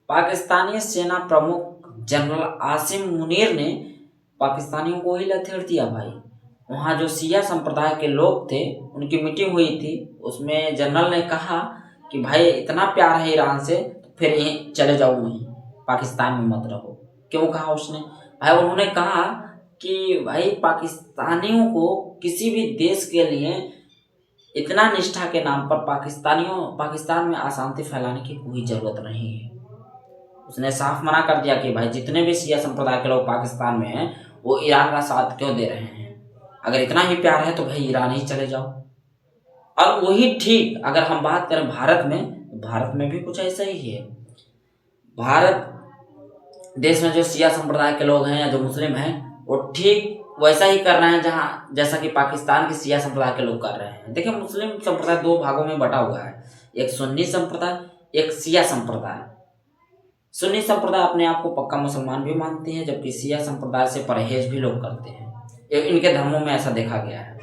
पाकिस्तानी सेना प्रमुख जनरल आसिम मुनीर ने पाकिस्तानियों को ही लथेड़ दिया भाई। वहाँ जो शिया संप्रदाय के लोग थे उनकी मीटिंग हुई थी, उसमें जनरल ने कहा कि भाई इतना प्यार है ईरान से तो फिर यहीं चले जाओ, वहीं पाकिस्तान में मत रहो। क्यों कहा उसने? भाई उन्होंने कहा कि भाई पाकिस्तानियों को किसी भी देश के लिए इतना निष्ठा के नाम पर पाकिस्तान में अशांति फैलाने की कोई ज़रूरत नहीं है। उसने साफ मना कर दिया कि भाई जितने भी शिया संप्रदाय के लोग पाकिस्तान में हैं वो ईरान का साथ क्यों दे रहे हैं। अगर इतना ही प्यार है तो भाई ईरान ही चले जाओ। और वही ठीक अगर हम बात करें भारत में भी कुछ ऐसा ही है। भारत देश में जो शिया संप्रदाय के लोग हैं या जो मुस्लिम हैं वो ठीक वैसा ही कर रहे हैं जैसा कि पाकिस्तान के शिया संप्रदाय के लोग कर रहे हैं। देखिए, मुस्लिम संप्रदाय दो भागों में बटा हुआ है, एक सुन्नी संप्रदाय, एक शिया संप्रदाय। सुन्नी संप्रदाय अपने आप को पक्का मुसलमान भी मानते हैं, जबकि शिया संप्रदाय से परहेज भी लोग करते हैं। इनके धर्मों में ऐसा देखा गया है।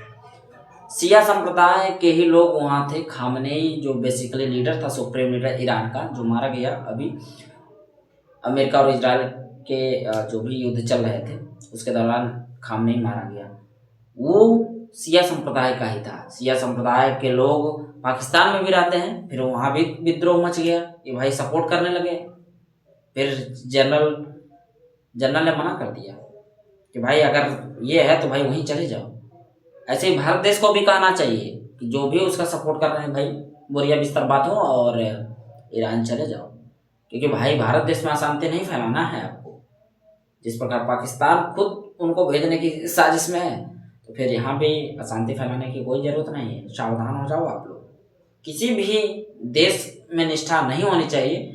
शिया संप्रदाय के ही लोग वहाँ थे। खामनेई जो बेसिकली लीडर था, सुप्रीम लीडर ईरान का, जो मारा गया अभी अमेरिका और इजराइल के जो भी युद्ध चल रहे थे उसके दौरान खामनेई मारा गया, वो शिया संप्रदाय का ही था। शिया संप्रदाय के लोग पाकिस्तान में भी रहते हैं, फिर वहाँ भी विद्रोह मच गया, ये भाई सपोर्ट करने लगे। फिर जनरल ने मना कर दिया कि भाई अगर ये है तो भाई वहीं चले जाओ। ऐसे ही भारत देश को भी कहना चाहिए कि जो भी उसका सपोर्ट कर रहे हैं भाई बोरिया बिस्तर बात हो और ईरान चले जाओ, क्योंकि भाई भारत देश में अशांति नहीं फैलाना है आपको। जिस प्रकार पाकिस्तान खुद उनको भेजने की साजिश में है, तो फिर यहाँ भी अशांति फैलाने की कोई ज़रूरत नहीं है। सावधान हो जाओ आप लोग। किसी भी देश में निष्ठा नहीं होनी चाहिए,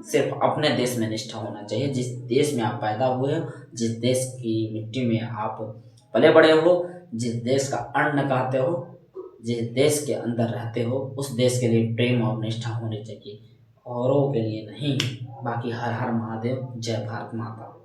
सिर्फ अपने देश में निष्ठा होना चाहिए। जिस देश में आप पैदा हुए हो, जिस देश की मिट्टी में आप पले बड़े हो, जिस देश का अन्न खाते हो, जिस देश के अंदर रहते हो, उस देश के लिए प्रेम और निष्ठा होनी चाहिए, औरों के लिए नहीं। बाकी हर हर महादेव, जय भारत माता।